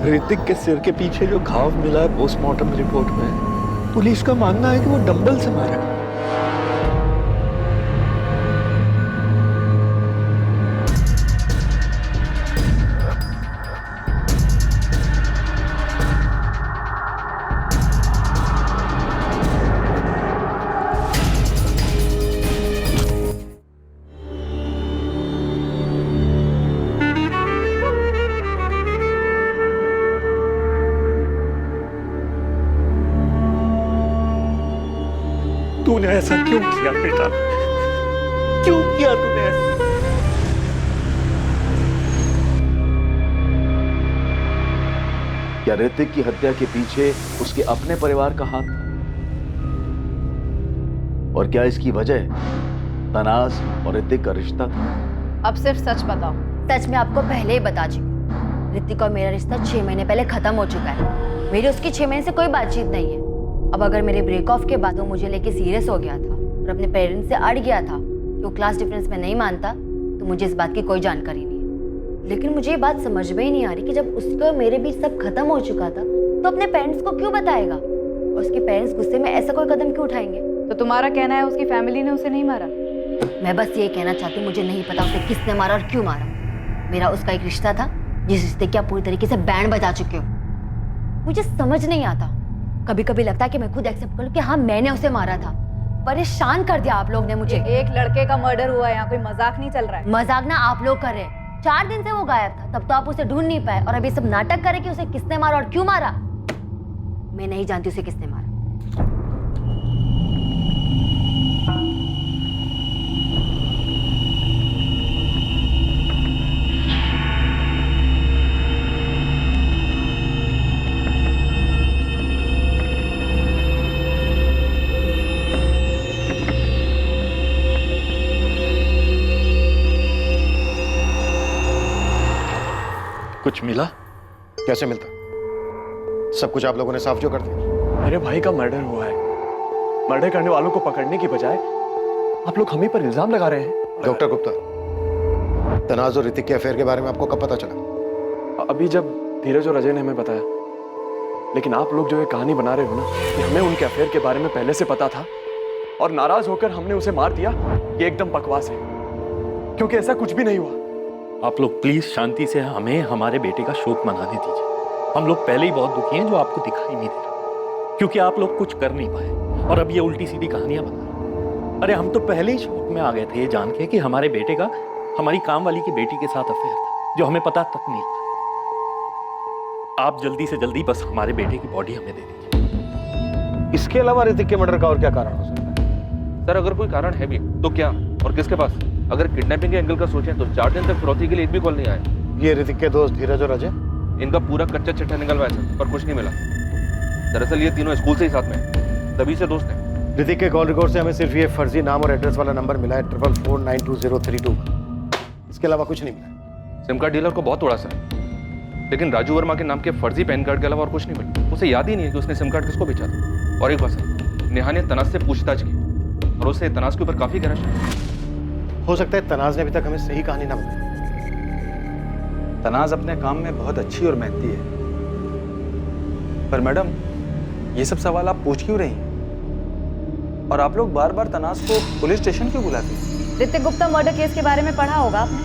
ऋतिक के सिर के पीछे जो घाव मिला है पोस्टमार्टम रिपोर्ट में, पुलिस का मानना है कि वो डंबल से मारा गया। तूने ऐसा क्यों किया बेटा? क्यों किया तूने ऐसा? क्या ऋतिक की हत्या के पीछे उसके अपने परिवार का हाथ था? और क्या इसकी वजह तनाज और ऋतिक का रिश्ता था? अब सिर्फ सच बताओ। सच में आपको पहले ही बता चुकी। ऋतिक और मेरा रिश्ता 6 महीने पहले खत्म हो चुका है। मेरी उसकी 6 महीने से कोई बातचीत नहीं है। अब अगर मेरे ब्रेक ऑफ के बाद वो मुझे लेके सीरियस हो गया था और अपने पेरेंट्स से अड़ गया था कि वो क्लास डिफरेंस में नहीं मानता, तो मुझे इस बात की कोई जानकारी नहीं है। लेकिन मुझे ये बात समझ में ही नहीं आ रही कि जब उसके और मेरे बीच सब खत्म हो चुका था तो अपने पेरेंट्स को क्यों बताएगा, और उसके पेरेंट्स गुस्से में ऐसा कोई कदम क्यों उठाएंगे? तो तुम्हारा कहना है उसकी फैमिली ने उसे नहीं मारा? मैं बस ये कहना चाहती हूँ, मुझे नहीं पता उसे किसने मारा और क्यों मारा। मेरा उसका एक रिश्ता था जिस रिश्ते की आप पूरी तरीके से बैंड बजा चुके हो। मुझे समझ नहीं आता। कभी कभी लगता है कि मैं खुद एक्सेप्ट कर लूं कि हाँ मैंने उसे मारा था। परेशान कर दिया आप लोग ने मुझे। एक लड़के का मर्डर हुआ है, यहाँ कोई मजाक नहीं चल रहा है। मजाक ना आप लोग कर रहे हैं। 4 दिन से वो गायब था, तब तो आप उसे ढूंढ नहीं पाए, और अभी सब नाटक करे कि उसे किसने मारा और क्यों मारा। मैं नहीं जानती उसे किसने मारा। कुछ मिला? कैसे मिलता? सब कुछ आप लोगों ने साफ जो कर दिया। मेरे भाई का मर्डर हुआ है। मर्डर करने वालों को पकड़ने की बजाय आप लोग हम ही पर इल्जाम लगा रहे हैं। डॉक्टर गुप्ता, तनाज और ऋतिक के अफेयर के बारे में आपको कब पता चला? अभी जब धीरज और अजय ने हमें बताया। लेकिन आप लोग जो ये कहानी बना रहे हो ना कि हमें उनके अफेयर के बारे में पहले से पता था और नाराज होकर हमने उसे मार दिया, ये एकदम बकवास है, क्योंकि ऐसा कुछ भी नहीं हुआ। आप लोग प्लीज शांति से हमें हमारे बेटे का शोक मनाने दीजिए। हम लोग पहले ही बहुत दुखी हैं, जो आपको दिखाई नहीं दे रहा, क्योंकि आप लोग कुछ कर नहीं पाए और अब ये उल्टी सीधी कहानियां बना रहे। अरे हम तो पहले ही शोक में आ गए थे ये जान के कि हमारे बेटे का हमारी काम वाली की बेटी के साथ अफेयर था, जो हमें पता तक नहीं था। आप जल्दी से जल्दी बस हमारे बेटे की बॉडी हमें दे दीजिए। इसके अलावा ऋतिक के मर्डर का और क्या कारण हो सकता है? सर अगर कोई कारण है भी तो क्या और किसके पास? अगर किडनैपिंग के एंगल का सोचें तो 4 दिन तक फिरौती के लिए एक भी कॉल नहीं आया। ये ऋतिक के दोस्त धीरज और अजय? इनका पूरा कच्चा चिट्ठा निकलवाया सर, पर कुछ नहीं मिला। दरअसल ये तीनों स्कूल से ही साथ में हैं, तभी से दोस्त हैं। ऋतिक के कॉल रिकॉर्ड से हमें सिर्फ ये फर्जी नाम और एड्रेस वाला नंबर मिला है 44492032। इसके अलावा कुछ नहीं मिला। सिम कार्ड डीलर को बहुत तोड़ा सर, लेकिन राजू वर्मा के नाम के फर्जी पैन कार्ड के अलावा और कुछ नहीं मिला। उसे याद ही नहीं है कि उसने सिम कार्ड किसको बेचा था। और एक बात सर, नेहा ने तनाज से पूछताछ की और उसे तनाज के ऊपर काफी गहरा शक। हो सकता है तनाज ने अभी तक हमें सही कहानी ना बताई। तनाज अपने काम में बहुत अच्छी और मेहनती है। पर मैडम, ये सब सवाल आप पूछ क्यों रही हैं? और आप लोग बार बार तनाज को पुलिस स्टेशन क्यों बुलाते हैं? ऋतिक गुप्ता मर्डर केस के बारे में पढ़ा होगा आपने।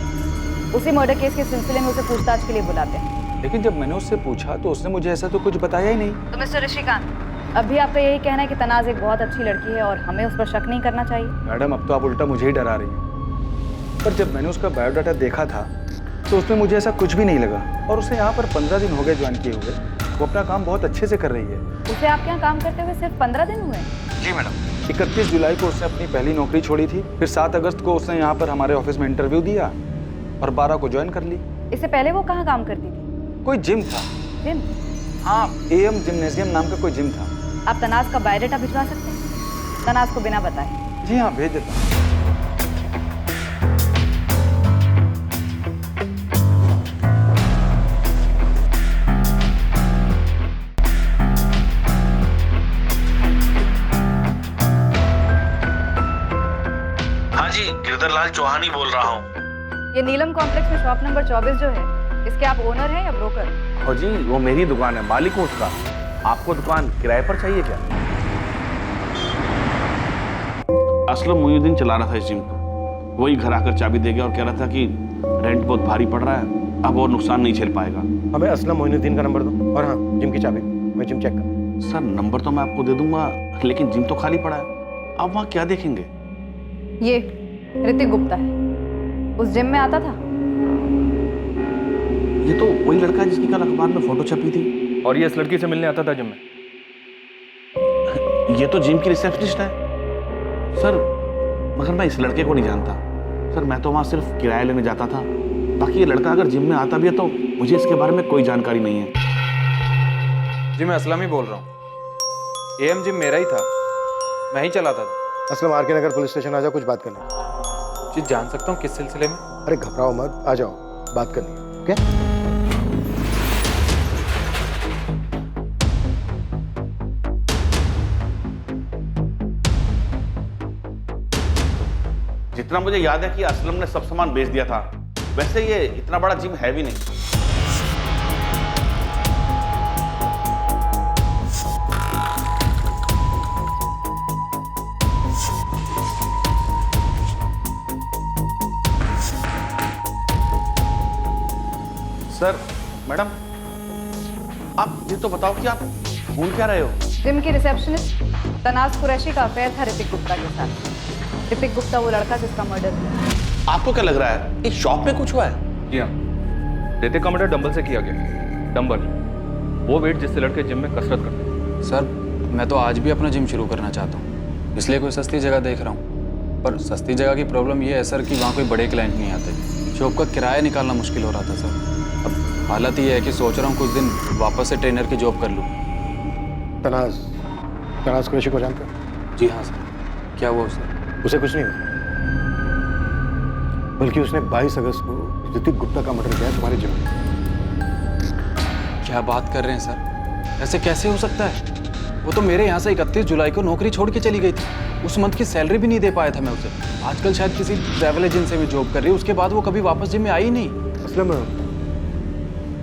उसी मर्डर केस के सिलसिले में उसे पूछताछ के लिए बुलाते हैं। लेकिन जब मैंने उससे पूछा तो उसने मुझे ऐसा तो कुछ बताया ही नहीं। तो मिस्टर ऋषिकांत, अभी आपका यही कहना है कि तनाज एक बहुत अच्छी लड़की है और हमें उस पर शक नहीं करना चाहिए? मैडम, अब तो आप उल्टा मुझे ही डरा रही हैं। पर जब मैंने उसका बायोडाटा देखा था तो उसमें मुझे ऐसा कुछ भी नहीं लगा। और उसे यहाँ पर 15 दिन हो गए ज्वाइन किए हुए। वो अपना काम बहुत अच्छे से कर रही है। उसे आपके यहाँ काम करते हुए सिर्फ 15 दिन हुए? जी मैडम। 31 जुलाई को उसने अपनी पहली नौकरी छोड़ी थी, फिर 7 अगस्त को उसने यहाँ पर हमारे ऑफिस में इंटरव्यू दिया और 12 को ज्वाइन कर ली। इससे पहले वो कहाँ काम करती थी? कोई जिम था। जिम? हाँ, AM जिम्नेजियम नाम का कोई जिम था। आप तनाज का बायोडाटा भिजवा सकते हैं? तनाज को बिना बताए। जी हाँ, भेज देता हूँ। हाँ जी, गिरधरलाल चौहान ही बोल रहा हूँ। ये नीलम कॉम्प्लेक्स में शॉप नंबर 24 जो है, इसके आप ओनर हैं या ब्रोकर? हो जी, वो मेरी दुकान है, मालिक हूँ उसका। आपको दुकान किराए पर चाहिए क्या? असलम मोइनुद्दीन चला रहा था इस जिम को। वही घर आकर चाबी दे गया और कह रहा था कि रेंट बहुत भारी पड़ रहा है, अब और नुकसान नहीं झेल पाएगा। हमें असलम मोइनुद्दीन का नंबर दो और हाँ, जिम की चाबी। मैं जिम चेक कर। सर, नंबर तो मैं आपको दे दूंगा, लेकिन जिम तो खाली पड़ा है। आप वहाँ क्या देखेंगे? ये ऋतिक गुप्ता है, उस जिम में आता था। ये तो वही लड़का है जिसकी कल अखबार में फोटो छपी थी। और ये इस लड़की से मिलने आता था जिम में। ये तो जिम की रिसेप्शनिस्ट है सर, मगर मैं इस लड़के को नहीं जानता सर। मैं तो वहाँ सिर्फ किराया लेने जाता था। बाकी ये लड़का अगर जिम में आता भी है तो मुझे इसके बारे में कोई जानकारी नहीं है। जी मैं असलम ही बोल रहा हूँ। AM जिम मेरा ही था, मैं ही चलाता था। असलम, RK नगर पुलिस स्टेशन आ जाओ, कुछ बात करनी है। जी जान सकता हूँ किस सिलसिले में? अरे घबराओ मत, आ जाओ, बात करनी है। ओके? जितना मुझे याद है कि असलम ने सब सामान बेच दिया था। वैसे ये इतना बड़ा जिम है भी नहीं। सर, मैडम, आप ये तो बताओ कि आप ढूंढ क्या रहे हो? जिम की रिसेप्शनिस्ट तनाज कुरैशी का अफेयर था ऋतिक गुप्ता के साथ। ऋतिक गुप्ता वो लड़का जिसका मर्डर हुआ। आपको क्या लग रहा है, इस शॉप में कुछ हुआ है? जी हाँ, ऋतिक का मर्डर डंबल से किया गया। डंबल, वो वेट जिससे लड़के जिम में कसरत करते हैं। सर, मैं तो आज भी अपना जिम शुरू करना चाहता हूँ, इसलिए कोई सस्ती जगह देख रहा हूँ। पर सस्ती जगह की प्रॉब्लम ये है सर कि वहाँ कोई बड़े क्लाइंट नहीं आते। शॉप का किराया निकालना मुश्किल हो रहा था सर। अब हालत ये है कि सोच रहा हूँ कुछ दिन वापस से ट्रेनर की जॉब कर लूँ। तनाज कुरैशी को जानते हो? जी हाँ सर। क्या हुआ उसे? उसे कुछ नहीं हुआ, बल्कि उसने 22 अगस्त को ऋतिक गुप्ता का मर्डर किया तुम्हारे जिम में। क्या बात कर रहे हैं सर? ऐसे कैसे हो सकता है? वो तो मेरे यहाँ से 31 जुलाई को नौकरी छोड़ के चली गई थी। उस मंथ की सैलरी भी नहीं दे पाया था मैं उसे। आजकल शायद किसी ट्रैवल एजेंसी में जॉब कर रही है। उसके बाद वो कभी वापस जिम में आई ही नहीं। असलम,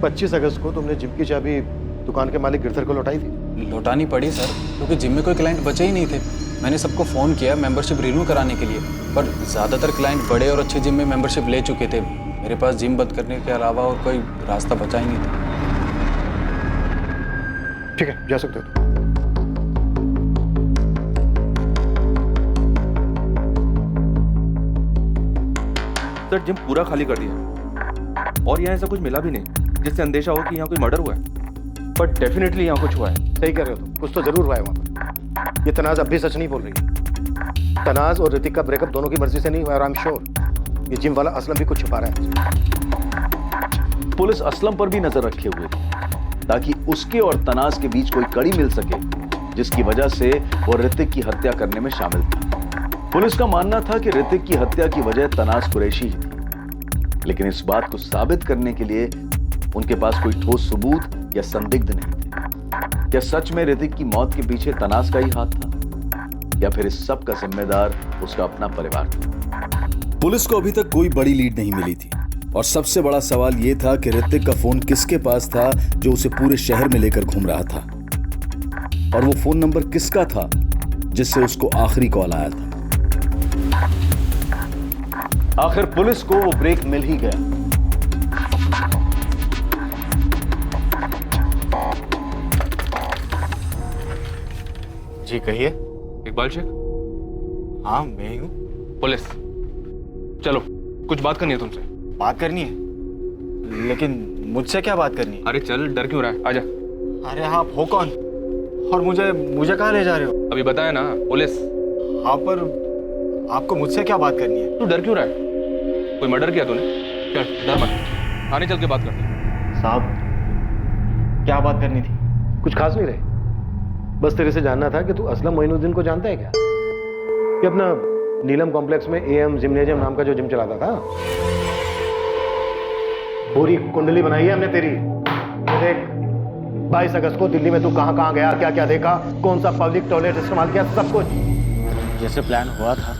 25 अगस्त को तुमने जिम की चाबी दुकान के मालिक गिरधर को लौटाई थी। लौटानी पड़ी सर, क्योंकि जिम में कोई क्लाइंट बचे ही नहीं थे। मैंने सबको फ़ोन किया मेंबरशिप रिन्यू कराने के लिए, पर ज़्यादातर क्लाइंट बड़े और अच्छे जिम में मेंबरशिप ले चुके थे। मेरे पास जिम बंद करने के अलावा और कोई रास्ता बचा ही नहीं था। ठीक है, जा सकते हो। सर, जिम पूरा खाली कर दिया और यहाँ ऐसा कुछ मिला भी नहीं जिससे अंदेशा हो कि यहाँ कोई मर्डर हुआ है। पर डेफिनेटली यहाँ कुछ हुआ है। सही कह रहे हो तुम, कुछ तो जरूर हुआ है वहाँ पर। ये तनाज अब भी सच नहीं बोल रही है। तनाज और ऋतिक का ब्रेकअप दोनों की मर्जी से नहीं हुआ और आई एम श्योर ये जिम वाला असलम भी कुछ छुपा रहा है। पुलिस असलम पर भी नजर रखे हुए थी ताकि उसके और तनाज के बीच कोई कड़ी मिल सके जिसकी वजह से वो ऋतिक की हत्या करने में शामिल था। पुलिस का मानना था कि ऋतिक की हत्या की वजह तनाज कुरैशी ही थी, लेकिन इस बात को साबित करने के लिए उनके पास कोई ठोस सबूत या संदिग्ध नहीं थे। क्या सच में ऋतिक की मौत के पीछे तनाज का ही हाथ था या फिर इस सब का जिम्मेदार उसका अपना परिवार था? पुलिस को अभी तक कोई बड़ी लीड नहीं मिली थी और सबसे बड़ा सवाल यह था कि ऋतिक का फोन किसके पास था जो उसे पूरे शहर में लेकर घूम रहा था, और वो फोन नंबर किसका था जिससे उसको आखिरी कॉल आया था। आखिर पुलिस को वो ब्रेक मिल ही गया। जी कहिए। इकबाल शेख? हाँ मैं ही हूँ। पुलिस, चलो कुछ बात करनी है तुमसे। बात करनी है? लेकिन मुझसे क्या बात करनी है? अरे चल, डर क्यों रहा है, आजा। अरे आप हो कौन और मुझे कहाँ ले जा रहे हो? अभी बताया ना, पुलिस। हाँ, पर आपको मुझसे क्या बात करनी है? तू डर क्यों रहा है? कोई मर्डर किया तूने? चल डर मत, थाने चल के बात करते हैं। साहब, क्या बात करनी थी? कुछ खास नहीं रहे, बस तेरे से जानना था कि तू असलम मोइनुद्दीन को जानता है क्या? ये अपना नीलम कॉम्प्लेक्स में एएम जिम्नेजियम नाम का जो जिम चलाता था। पूरी कुंडली बनाई है हमने तेरी। देख, 22 अगस्त को दिल्ली में तू कहां कहां गया, क्या क्या देखा, कौन सा पब्लिक टॉयलेट इस्तेमाल किया, सब कुछ जैसे प्लान हुआ था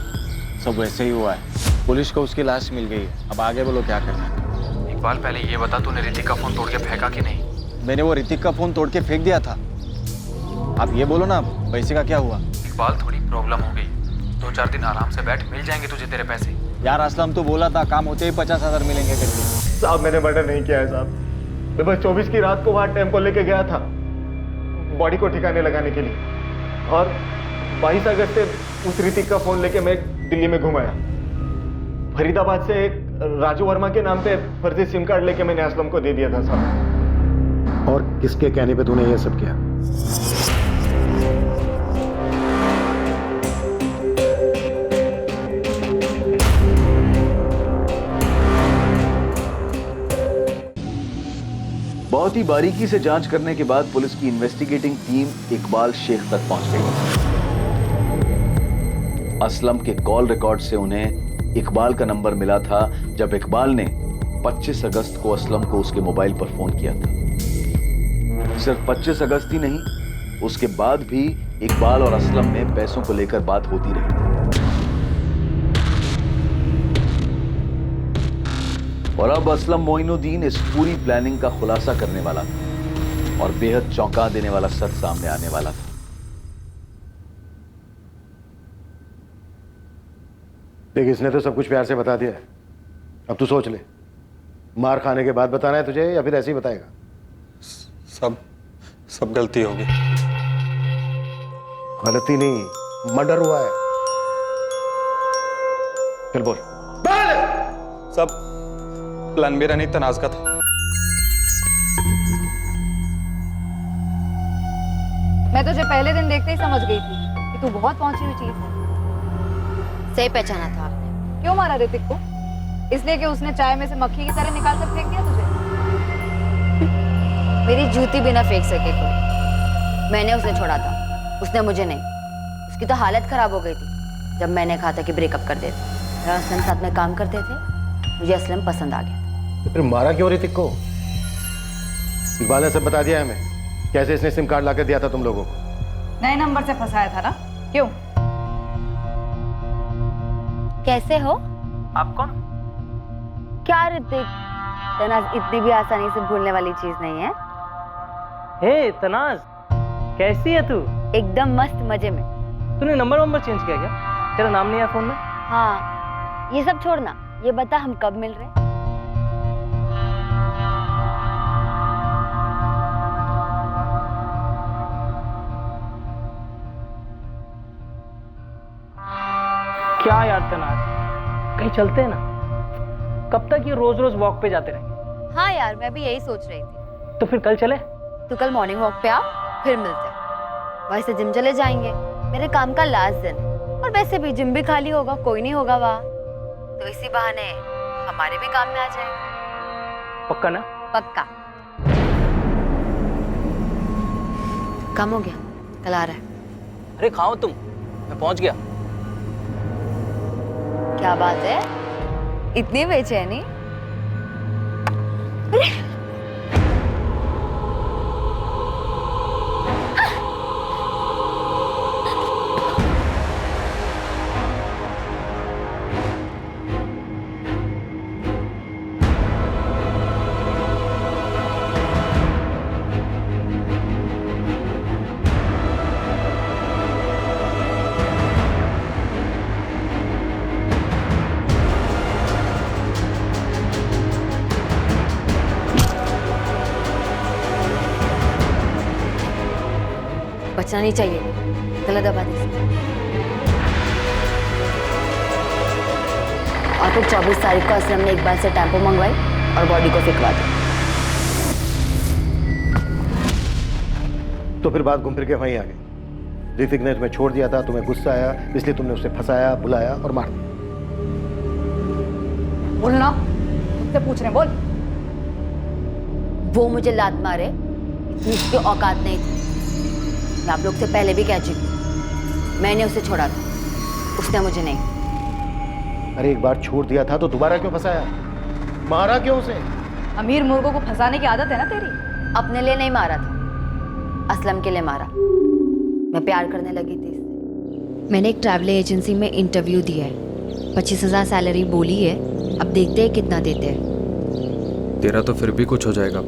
सब वैसे ही हुआ है। पुलिस को उसकी लाश मिल गई है, अब आगे बोलो क्या करना है। इकबाल, पहले ये बता तूने ऋतिक का फोन तोड़ के फेंका कि नहीं? मैंने वो ऋतिक का फोन तोड़ के फेंक दिया था। आप ये बोलो ना, पैसे का क्या हुआ? इकबाल, थोड़ी प्रॉब्लम हो गई, 2-4 दिन आराम से बैठ, मिल जाएंगे तुझे तेरे पैसे। यार असलम तो बोला था काम होते ही 50,000 मिलेंगे करके। साहब, मैंने मर्डर नहीं किया है साहब। मैं बस 24 की रात को वहां टेम्पो लेके गया था बॉडी को ठिकाने लगाने के लिए, और 22 अगस्त से उस ऋतिक का फोन लेके मैं दिल्ली में घुमाया। फरीदाबाद से एक राजू वर्मा के नाम पे फर्जी सिम कार्ड लेके मैंने असलम को दे दिया था साहब। और किसके कहने पे तूने ये सब किया? बहुत ही बारीकी से जांच करने के बाद पुलिस की इन्वेस्टिगेटिंग टीम इकबाल शेख तक पहुंच गई। असलम के कॉल रिकॉर्ड से उन्हें इकबाल का नंबर मिला था जब इकबाल ने 25 अगस्त को असलम को उसके मोबाइल पर फोन किया था। सिर्फ 25 अगस्त ही नहीं, उसके बाद भी इकबाल और असलम में पैसों को लेकर बात होती रही। और अब असलम मोइनुद्दीन इस पूरी प्लानिंग का खुलासा करने वाला था और बेहद चौंका देने वाला सच सामने आने वाला था। देख, इसने तो सब कुछ प्यार से बता दिया है, अब तू सोच ले, मार खाने के बाद बताना है तुझे या फिर ऐसे ही बताएगा? सब गलती होगी। गलती नहीं, मर्डर हुआ है। चल बोल। सब प्लान मेरा नहीं, तनाज का था। मैं तुझे पहले दिन देखते ही समझ गई थी कि तू बहुत पहुंची हुई चीज है। सही पहचाना था आपने। क्यों मारा ऋतिक को? इसलिए कि उसने चाय में से मक्खी की तरह निकाल कर फेंक दिया तुझे? मेरी जूती भी ना फेंक सके कोई। मैंने उसे छोड़ा था, उसने मुझे नहीं। उसकी तो हालत खराब हो गई थी जब मैंने कहा था कि ब्रेकअप कर देते। मेरा असलम साथ में काम करते थे, मुझे असलम पसंद आ गया। तो फिर मारा क्यों ऋतिक को? इकबाल ने सब बता दिया हमें, कैसे इसने सिम कार्ड लाकर दिया था तुम लोगों को। नए नंबर से फंसाया था ना? क्यों? कैसे हो आप? कौन? क्या ऋतिक, तनाज इतनी भी आसानी से भूलने वाली चीज नहीं है। हे तनाज, कैसी है तू? एकदम मस्त मजे में। तूने नंबर चेंज किया क्या? तेरा नाम नहीं है फोन में? हाँ, ये सब छोड़ना, ये बता हम कब मिल रहे? क्या यार तनाज, कहीं चलते हैं ना? कब तक ये रोज रोज वॉक पे जाते रहेंगे? हाँ यार, मैं भी यही सोच रही थी। तो फिर कल चले? तो कल मॉर्निंग वॉक पे आ, फिर मिलते हैं। वैसे जिम चले जाएंगे, मेरे काम का लास्ट दिन है, और वैसे भी जिम भी खाली होगा, कोई नहीं होगा वहाँ, तो इसी बहाने हमारे भी काम में आ जाएगा। पक्का ना? पक्का। काम हो गया, कल आ रहा है। अरे खाओ तुम, मैं पहुंच गया। क्या बात है, इतनी बेचैनी? बचना नहीं चाहिए, गलत दबा दे। और फिर 24 तारीख को असलम ने इकबाल से टेम्पो मंगवाई और बॉडी को फिकवा दी। तो फिर बात घूम फिर के वहीं आ गई। ऋतिक ने तुम्हें छोड़ दिया था, तुम्हें गुस्सा आया, इसलिए तुमने उसे फंसाया, बुलाया और मार दिया। बोलना, मुझसे पूछ रहे, बोल। वो मुझे लात मारे, इतनी उसकी औकात नहीं थी। मैं आप लोग से पहले भी कह चुकी, मैंने उसे छोड़ा था, उसने मुझे नहीं। अरे एक बार छोड़ दिया था तो दोबारा क्यों फंसाया? मारा क्यों उसे? अमीर मुर्गों को फंसाने की आदत है ना तेरी। अपने लिए नहीं मारा था, असलम के लिए मारा। मैं प्यार करने लगी थी इससे। मैंने एक ट्रैवल एजेंसी में इंटरव्यू दिया है, 25,000 सैलरी बोली है, अब देखते हैं कितना देते हैं। तेरा तो फिर भी कुछ हो जाएगा,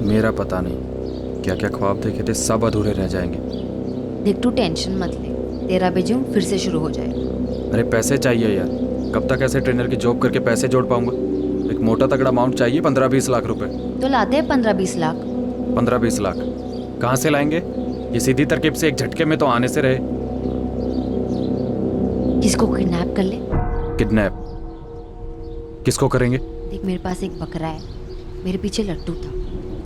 मेरा पता नहीं। क्या क्या ख्वाब देखे थे सब अधूरे रह जाएंगे। देख तू टेंशन मत ले, तेरा बेजूम फिर से शुरू हो जाएगा। अरे पैसे चाहिए यार, कब तक ऐसे ट्रेनर की जॉब करके पैसे जोड़ पाऊंगा? एक मोटा तगड़ा अमाउंट चाहिए, 15-20 लाख रुपए। तो लाते हैं 15-20 लाख। 15-20 लाख कहाँ से लाएंगे? ये सीधी तरकीब से एक झटके में तो आने से रहे। किसको किडनैप कर ले। किडनैप किसको करेंगे? देख मेरे पास एक बकरा है, मेरे पीछे लट्टू था।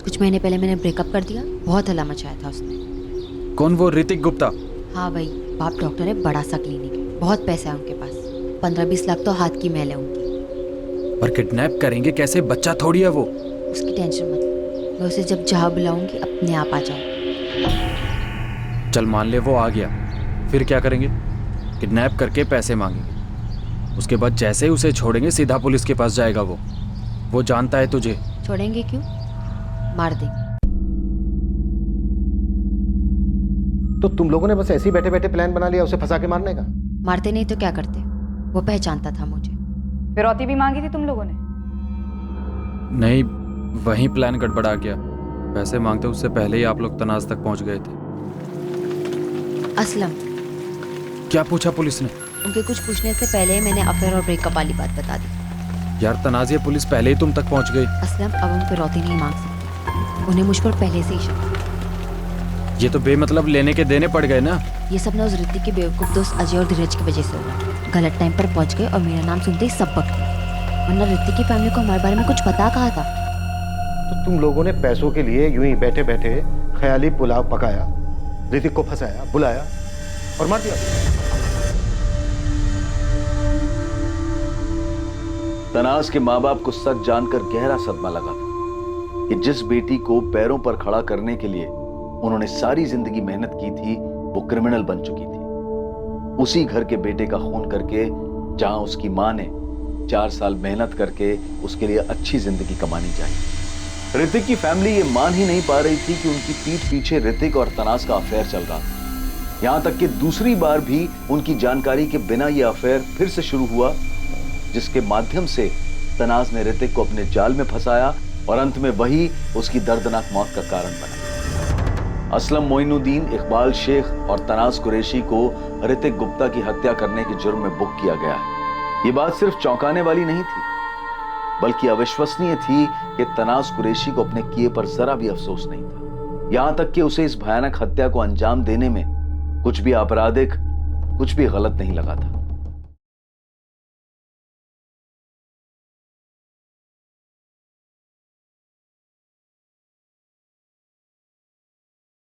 कुछ महीने पहले मैंने ब्रेकअप कर दिया, बहुत हल्ला मचाया था उसने। कौन वो ऋतिक गुप्ता? हाँ भाई, बाप डॉक्टर है, बड़ा सा क्लिनिक है, बहुत पैसा है उनके पास। 15-20 लाख तो हाथ की मैल है उनकी। पर किडनैप करेंगे कैसे? बच्चा थोड़ी है वो। उसकी टेंशन मत ले, मैं उसे जब जहाँ बुलाऊंगी अपने आप आ जाऊंगी। चल मान ले वो आ गया, फिर क्या करेंगे? किडनैप करके पैसे मांगेंगे, उसके बाद जैसे ही उसे छोड़ेंगे सीधा पुलिस के पास जाएगा वो जानता है तुझे। छोड़ेंगे क्यों, मार देंगे। तो तुम लोगों ने बस ऐसे ही बैठे बैठे प्लान बना लिया उसे फंसा के मारने का? मारते नहीं तो क्या करते, वो पहचानता था मुझे। फिरौती भी मांगी थी तुम लोगों ने? नहीं, वहीं प्लान गड़बड़ा गया। पैसे मांगते उससे पहले ही आप लोग तनाज तक पहुंच गए थे। असलम। क्या पूछा पुलिस ने? उनके कुछ पूछने से पहले ही मैंने अफेयर और ब्रेकअप वाली बात बता दी। यार तनाज, ये पुलिस पहले ही तुम तक पहुंच गई। असलम, अब हम फिरौती नहीं मांग सकते, उन्हें मुझ पर पहले से ही शक था। ये तो बेमतलब लेने के देने पड़ गए ना। ये सब ना उस ऋतिक के बेवकूफ दोस्त अजय और धीरज की वजह से हुआ। गलत टाइम पर पहुंच गए और मेरा नाम सुनते ही सब बक गए, वरना ऋतिक की फैमिली को हमारे बारे में कुछ पता कहा था। तो तुम लोगों ने पैसों के लिए यूं ही बैठे बैठे ख्याली पुलाव पकाया, ऋतिक को फंसाया, बुलाया और मार दिया। तनाज के माँ बाप को सच जानकर गहरा सदमा लगा था कि जिस बेटी को पैरों पर खड़ा करने के लिए उन्होंने सारी जिंदगी मेहनत की थी वो क्रिमिनल बन चुकी थी। उसी घर के बेटे का खून करके जहां उसकी मां ने 4 साल मेहनत करके उसके लिए अच्छी जिंदगी कमानी चाहिए। ऋतिक की फैमिली ये मान ही नहीं पा रही थी कि उनकी पीठ पीछे ऋतिक और तनाज का अफेयर चल रहा था। यहां तक कि दूसरी बार भी उनकी जानकारी के बिना ये अफेयर फिर से शुरू हुआ, जिसके माध्यम से तनाज ने ऋतिक को अपने जाल में फंसाया और अंत में वही उसकी दर्दनाक मौत का कारण बना। असलम मोइनुद्दीन, इकबाल शेख और तनाज कुरैशी को ऋतिक गुप्ता की हत्या करने के जुर्म में बुक किया गया है। ये बात सिर्फ चौंकाने वाली नहीं थी, बल्कि अविश्वसनीय थी कि तनाज कुरैशी को अपने किए पर जरा भी अफसोस नहीं था। यहां तक कि उसे इस भयानक हत्या को अंजाम देने में कुछ भी आपराधिक, कुछ भी गलत नहीं लगा था।